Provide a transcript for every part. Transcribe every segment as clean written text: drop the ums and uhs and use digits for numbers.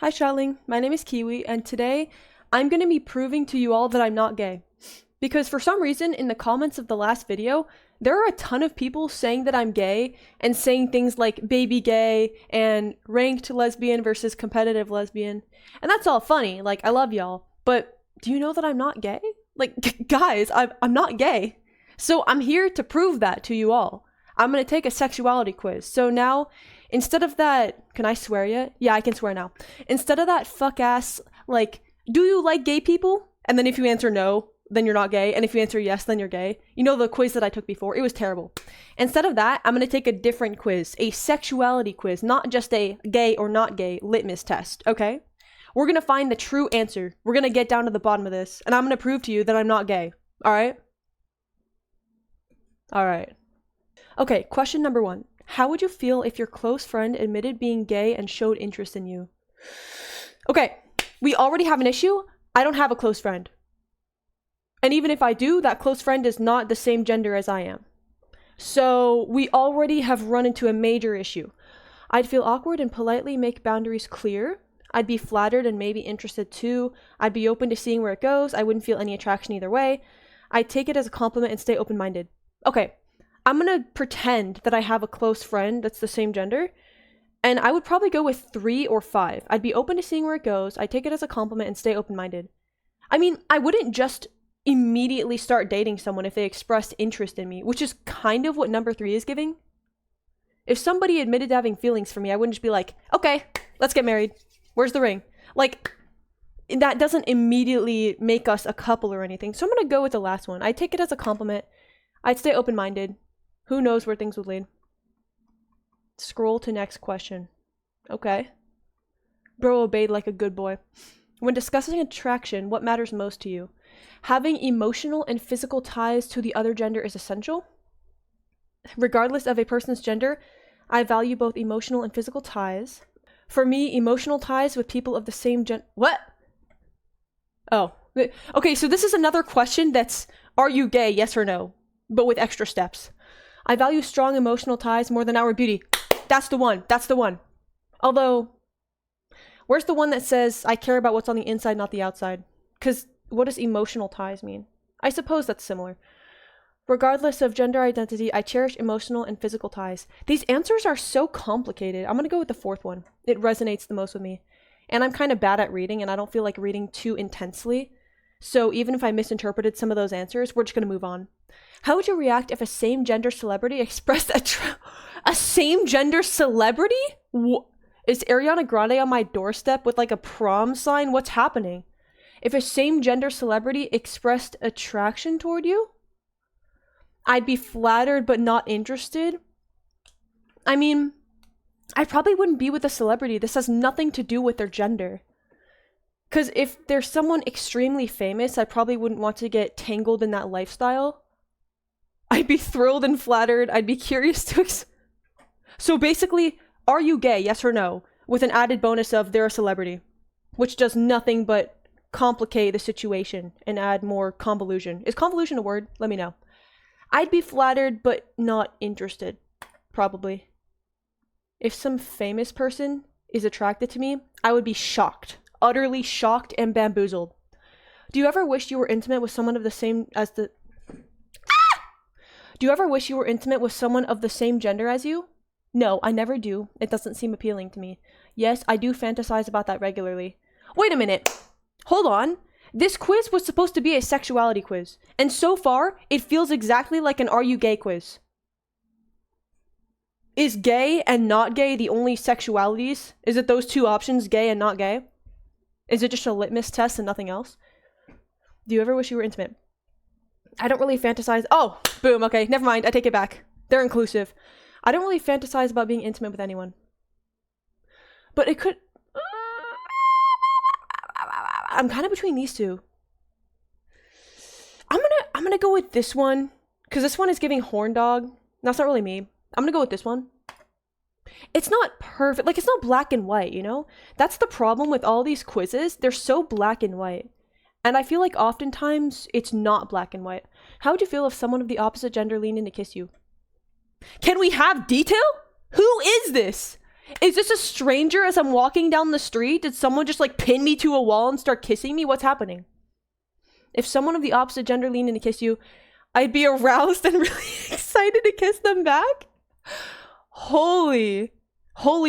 Hi Shelling, my name is Keewi, and today I'm going to be proving to you all that I'm not gay. Because for some reason, in the comments of the last video, there are a ton of people saying that I'm gay and saying things like baby gay and ranked lesbian versus competitive lesbian. And that's all funny, like, I love y'all. But do you know that I'm not gay? Like, guys, I'm not gay. So I'm here to prove that to you all. I'm going to take a sexuality quiz. So now, instead of that, can I swear yet? Yeah, I can swear now. Instead of that fuck ass, like, do you like gay people? And then if you answer no, then you're not gay. And if you answer yes, then you're gay. You know the quiz that I took before? It was terrible. Instead of that, I'm going to take a different quiz, a sexuality quiz, not just a gay or not gay litmus test, okay? We're going to find the true answer. We're going to get down to the bottom of this. And I'm going to prove to you that I'm not gay. All right? All right. Okay, question number 1. How would you feel if your close friend admitted being gay and showed interest in you? Okay, we already have an issue. I don't have a close friend. And even if I do, that close friend is not the same gender as I am. So we already have run into a major issue. I'd feel awkward and politely make boundaries clear. I'd be flattered and maybe interested too. I'd be open to seeing where it goes. I wouldn't feel any attraction either way. I'd take it as a compliment and stay open-minded. Okay, I'm gonna pretend that I have a close friend that's the same gender, and I would probably go with 3 or 5. I'd be open to seeing where it goes. I'd take it as a compliment and stay open-minded. I mean, I wouldn't just immediately start dating someone if they expressed interest in me, which is kind of what number 3 is giving. If somebody admitted to having feelings for me, I wouldn't just be like, okay, let's get married. Where's the ring? Like, that doesn't immediately make us a couple or anything. So I'm gonna go with the last one. I'd take it as a compliment. I'd stay open-minded. Who knows where things would lead? Scroll to next question. Okay. Bro obeyed like a good boy. When discussing attraction, what matters most to you? Having emotional and physical ties to the other gender is essential. Regardless of a person's gender, I value both emotional and physical ties. For me, emotional ties with people of the same gender... What? Oh. Okay, so this is another question that's, are you gay, yes or no? But with extra steps. I value strong emotional ties more than outward beauty. That's the one. That's the one. Although, where's the one that says, I care about what's on the inside, not the outside? Because what does emotional ties mean? I suppose that's similar. Regardless of gender identity, I cherish emotional and physical ties. These answers are so complicated. I'm going to go with the 4th one. It resonates the most with me. And I'm kind of bad at reading, and I don't feel like reading too intensely. So even if I misinterpreted some of those answers, we're just going to move on. How would you react if a same-gender celebrity expressed a same-gender celebrity? Is Ariana Grande on my doorstep with like a prom sign? What's happening? If a same-gender celebrity expressed attraction toward you? I'd be flattered but not interested. I mean, I probably wouldn't be with a celebrity. This has nothing to do with their gender. Because if there's someone extremely famous, I probably wouldn't want to get tangled in that lifestyle. I'd be thrilled and flattered. I'd be curious to... So basically, are you gay, yes or no? With an added bonus of they're a celebrity. Which does nothing but complicate the situation and add more convolution. Is convolution a word? Let me know. I'd be flattered but not interested. Probably. If some famous person is attracted to me, I would be shocked. Utterly shocked and bamboozled. Do you ever wish you were intimate with someone of the same as the... Do you ever wish you were intimate with someone of the same gender as you? No, I never do. It doesn't seem appealing to me. Yes, I do fantasize about that regularly. Wait a minute. Hold on. This quiz was supposed to be a sexuality quiz. And so far, it feels exactly like an Are You Gay quiz. Is gay and not gay the only sexualities? Is it those two options, gay and not gay? Is it just a litmus test and nothing else? Do you ever wish you were intimate? I don't really fantasize. Oh, boom. Okay, never mind. I take it back. They're inclusive. I don't really fantasize about being intimate with anyone. But it could... I'm kind of between these two. I'm gonna go with this one. Because this one is giving horn dog. That's not really me. I'm gonna go with this one. It's not perfect. Like, it's not black and white, you know? That's the problem with all these quizzes. They're so black and white. And I feel like oftentimes it's not black and white. How would you feel if someone of the opposite gender leaned in to kiss you? Can we have detail? Who is this? Is this a stranger as I'm walking down the street? Did someone just like pin me to a wall and start kissing me? What's happening? If someone of the opposite gender leaned in to kiss you, I'd be aroused and really excited to kiss them back. Holy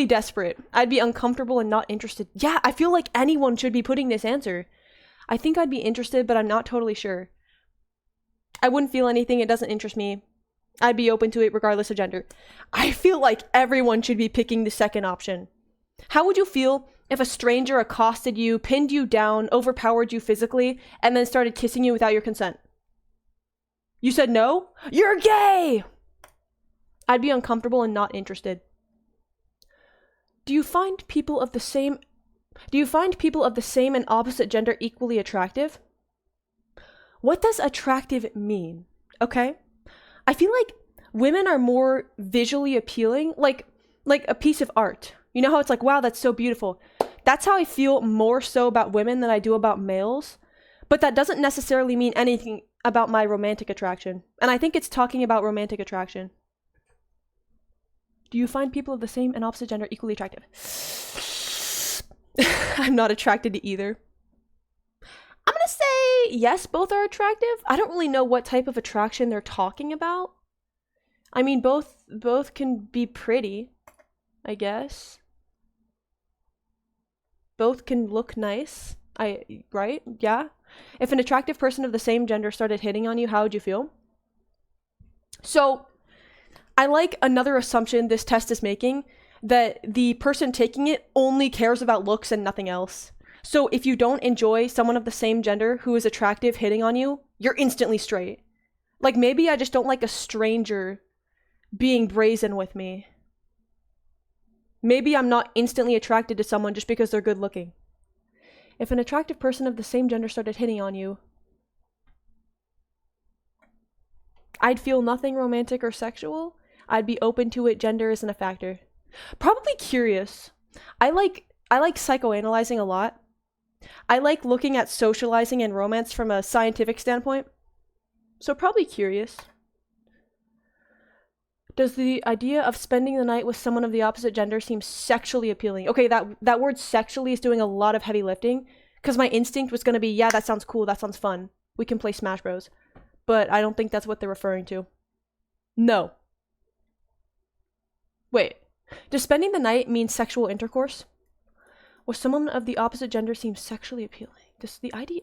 desperate. I'd be uncomfortable and not interested. Yeah, I feel like anyone should be putting this answer. I think I'd be interested, but I'm not totally sure. I wouldn't feel anything. It doesn't interest me. I'd be open to it regardless of gender. I feel like everyone should be picking the second option. How would you feel if a stranger accosted you, pinned you down, overpowered you physically, and then started kissing you without your consent? You said no? You're gay! I'd be uncomfortable and not interested. Do you find people of the same and opposite gender equally attractive? What does attractive mean? Okay? I feel like women are more visually appealing, like a piece of art. You know how it's like, wow, that's so beautiful. That's how I feel more so about women than I do about males. But that doesn't necessarily mean anything about my romantic attraction. And I think it's talking about romantic attraction. Do you find people of the same and opposite gender equally attractive? I'm not attracted to either. I'm gonna say yes, both are attractive. I don't really know what type of attraction they're talking about. I mean, both can be pretty, I guess. Both can look nice. Right? Yeah. If an attractive person of the same gender started hitting on you, how would you feel? So, I like another assumption this test is making, that the person taking it only cares about looks and nothing else. So if you don't enjoy someone of the same gender who is attractive hitting on you, you're instantly straight. Like, maybe I just don't like a stranger being brazen with me. Maybe I'm not instantly attracted to someone just because they're good looking. If an attractive person of the same gender started hitting on you, I'd feel nothing romantic or sexual. I'd be open to it. Gender isn't a factor. Probably curious. I like psychoanalyzing a lot. I like looking at socializing and romance from a scientific standpoint. So probably curious. Does the idea of spending the night with someone of the opposite gender seem sexually appealing? Okay, that word sexually is doing a lot of heavy lifting, because my instinct was going to be, yeah, that sounds cool, that sounds fun. We can play Smash Bros. But I don't think that's what they're referring to. No. Wait, does spending the night mean sexual intercourse? Or someone of the opposite gender seems sexually appealing? Does the idea...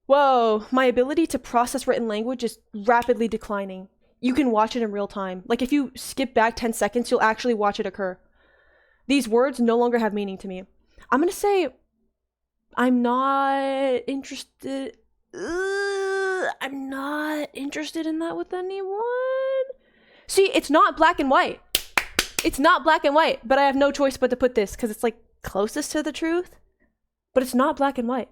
Whoa, my ability to process written language is rapidly declining. You can watch it in real time. Like, if you skip back 10 seconds, you'll actually watch it occur. These words no longer have meaning to me. I'm gonna say I'm not interested... I'm not interested in that with anyone. See, it's not black and white. It's not black and white, but I have no choice but to put this because it's like closest to the truth. But it's not black and white.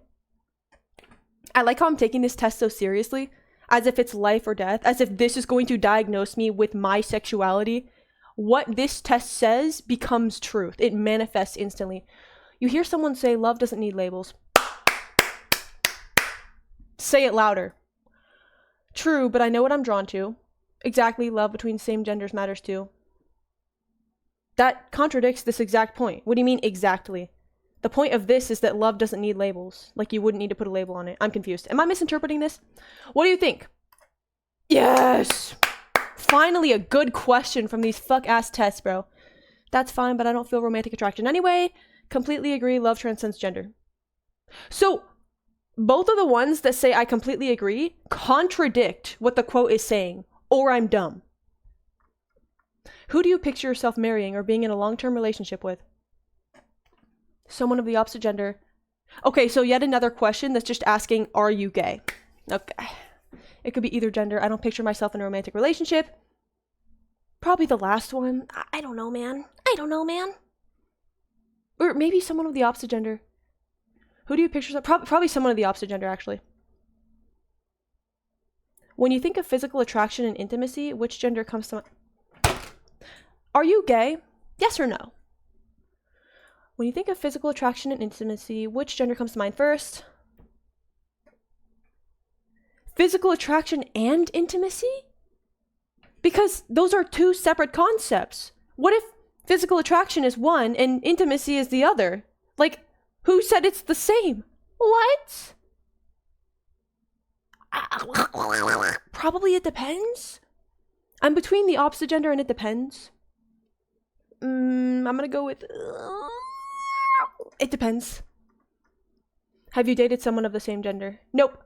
I like how I'm taking this test so seriously, as if it's life or death, as if this is going to diagnose me with my sexuality. What this test says becomes truth. It manifests instantly. You hear someone say, love doesn't need labels. Say it louder. True, but I know what I'm drawn to. Exactly, love between same genders matters too. That contradicts this exact point. What do you mean exactly? The point of this is that love doesn't need labels. Like, you wouldn't need to put a label on it. I'm confused. Am I misinterpreting this? What do you think? Yes! Finally a good question from these fuck-ass tests, bro. That's fine, but I don't feel romantic attraction anyway. Completely agree, love transcends gender. So, both of the ones that say I completely agree contradict what the quote is saying, or I'm dumb. Who do you picture yourself marrying or being in a long-term relationship with? Someone of the opposite gender. Okay, so yet another question that's just asking, are you gay? Okay. It could be either gender. I don't picture myself in a romantic relationship. Probably the last one. I don't know, man. Or maybe someone of the opposite gender. Who do you picture? Probably someone of the opposite gender, actually. When you think of physical attraction and intimacy, which gender comes to mind? Are you gay? Yes or no? When you think of physical attraction and intimacy, which gender comes to mind first? Physical attraction and intimacy? Because those are two separate concepts. What if physical attraction is one and intimacy is the other? Like, who said it's the same? What? Probably it depends. I'm between the opposite gender and it depends. I'm gonna go with... it depends. Have you dated someone of the same gender? Nope.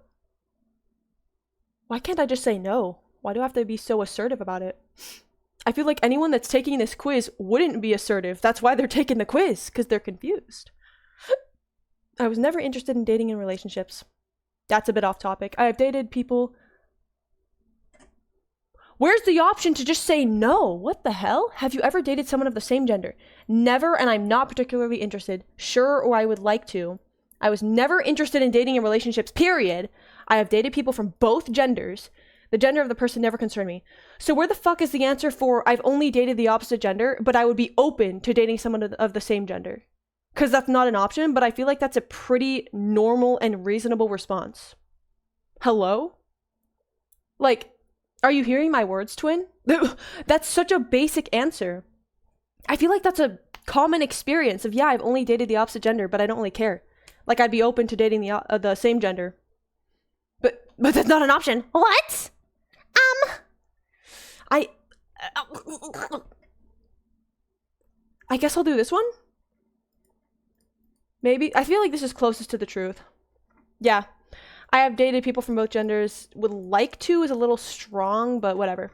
Why can't I just say no? Why do I have to be so assertive about it? I feel like anyone that's taking this quiz wouldn't be assertive. That's why they're taking the quiz, because they're confused. I was never interested in dating in relationships. That's a bit off topic. I have dated people... Where's the option to just say no? What the hell? Have you ever dated someone of the same gender? Never, and I'm not particularly interested. Sure, or I would like to. I was never interested in dating in relationships, period. I have dated people from both genders. The gender of the person never concerned me. So where the fuck is the answer for I've only dated the opposite gender, but I would be open to dating someone of the same gender? Because that's not an option, but I feel like that's a pretty normal and reasonable response. Hello? Like, are you hearing my words, twin? That's such a basic answer. I feel like that's a common experience of, yeah, I've only dated the opposite gender, but I don't really care. Like, I'd be open to dating the same gender. But that's not an option. What? I guess I'll do this one. Maybe. I feel like this is closest to the truth. Yeah. I have dated people from both genders. Would like to is a little strong, but whatever.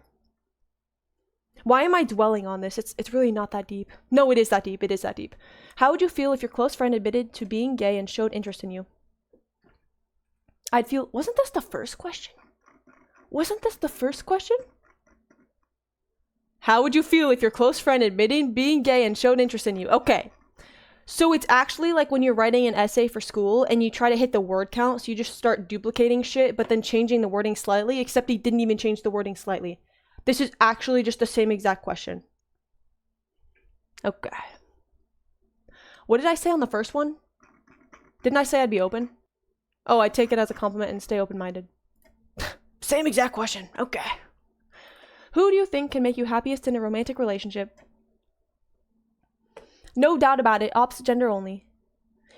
Why am I dwelling on this? It's really not that deep. No, it is that deep. It is that deep. How would you feel if your close friend admitted to being gay and showed interest in you? I'd feel... Wasn't this the first question? Wasn't this the first question? How would you feel if your close friend admitted being gay and showed interest in you? Okay. So it's actually like when you're writing an essay for school and you try to hit the word count, so you just start duplicating shit, but then changing the wording slightly, except he didn't even change the wording slightly. This is actually just the same exact question. Okay. What did I say on the first one? Didn't I say I'd be open? Oh, I'd take it as a compliment and stay open-minded. Same exact question. Okay. Who do you think can make you happiest in a romantic relationship? No doubt about it, opposite gender only.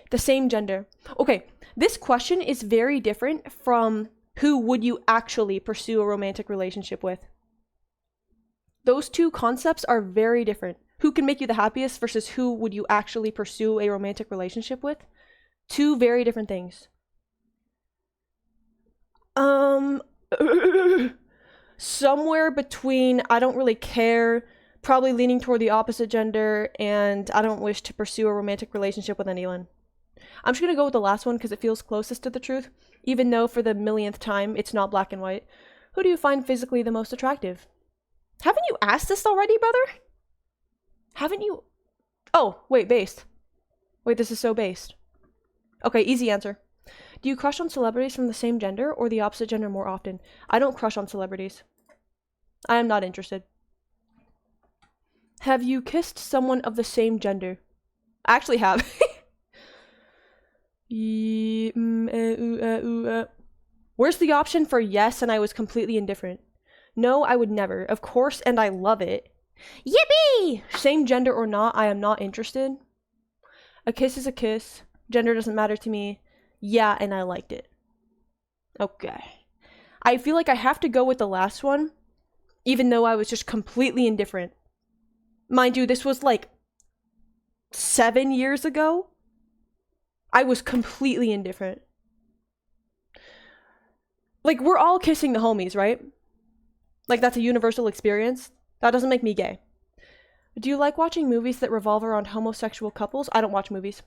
The same gender. Okay, this question is very different from who would you actually pursue a romantic relationship with. Those two concepts are very different. Who can make you the happiest versus who would you actually pursue a romantic relationship with? Two very different things. Somewhere between I don't really care, probably leaning toward the opposite gender, and I don't wish to pursue a romantic relationship with anyone. I'm just gonna go with the last one because it feels closest to the truth, even though for the millionth time it's not black and white. Who do you find physically the most attractive? Haven't you asked this already, brother? Haven't you? Oh, wait, based. Wait, this is so based. Okay, easy answer. Do you crush on celebrities from the same gender or the opposite gender more often? I don't crush on celebrities. I am not interested. Have you kissed someone of the same gender? I actually have. Where's the option for yes and I was completely indifferent? No, I would never. Of course, and I love it. Yippee! Same gender or not, I am not interested. A kiss is a kiss. Gender doesn't matter to me. Yeah, and I liked it. Okay. I feel like I have to go with the last one, even though I was just completely indifferent. Mind you, this was like 7 years ago. I was completely indifferent. Like, we're all kissing the homies, right? Like, that's a universal experience. That doesn't make me gay. Do you like watching movies that revolve around homosexual couples? I don't watch movies.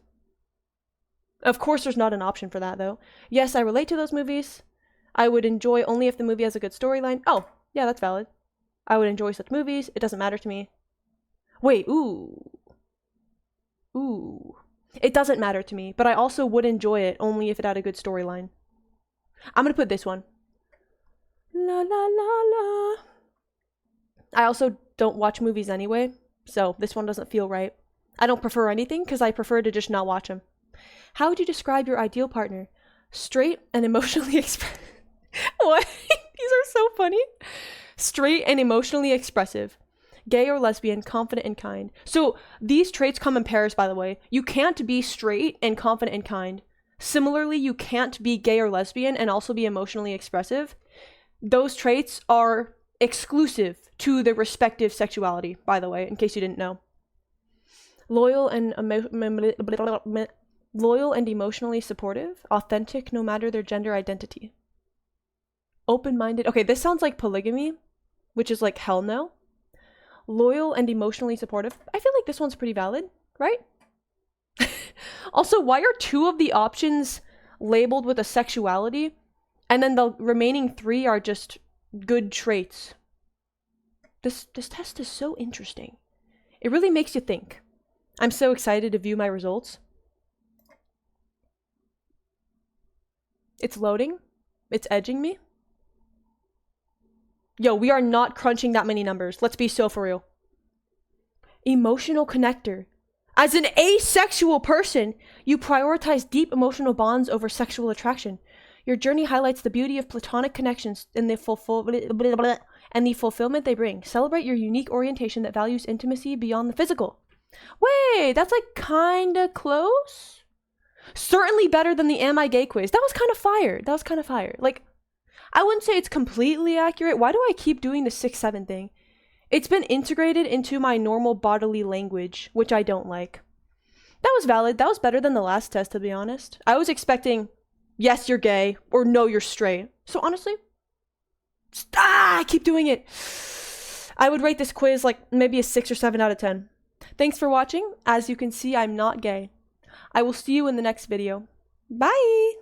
Of course there's not an option for that, though. Yes, I relate to those movies. I would enjoy only if the movie has a good storyline. Oh, yeah, that's valid. I would enjoy such movies. It doesn't matter to me. Wait, ooh. Ooh. It doesn't matter to me, but I also would enjoy it only if it had a good storyline. I'm gonna put this one. La la la la. I also don't watch movies anyway, so this one doesn't feel right. I don't prefer anything because I prefer to just not watch them. How would you describe your ideal partner? Straight and emotionally expressive. What? These are so funny. Straight and emotionally expressive. Gay or lesbian, confident and kind. So these traits come in pairs, by the way. You can't be straight and confident and kind. Similarly, you can't be gay or lesbian and also be emotionally expressive. Those traits are exclusive to the respective sexuality, by the way, in case you didn't know. Loyal and emotionally supportive, authentic no matter their gender identity. Open-minded. Okay, this sounds like polygamy, which is like hell no. Loyal and emotionally supportive. I feel like this one's pretty valid, right? Also, why are 2 of the options labeled with a sexuality and then the remaining 3 are just good traits? This test is so interesting. It really makes you think. I'm so excited to view my results. It's loading. It's edging me. Yo, we are not crunching that many numbers. Let's be so for real. Emotional connector. As an asexual person, you prioritize deep emotional bonds over sexual attraction. Your journey highlights the beauty of platonic connections and the fulfillment they bring. Celebrate your unique orientation that values intimacy beyond the physical. Wait, that's like kinda close? Certainly better than the Am I Gay quiz. That was kind of fire. That was kind of fire. Like, I wouldn't say it's completely accurate. Why do I keep doing the 6-7 thing? It's been integrated into my normal bodily language, which I don't like. That was valid. That was better than the last test, to be honest. I was expecting, yes, you're gay, or no, you're straight. So honestly, I keep doing it. I would rate this quiz like maybe a 6 or 7 out of 10. Thanks for watching. As you can see, I'm not gay. I will see you in the next video. Bye!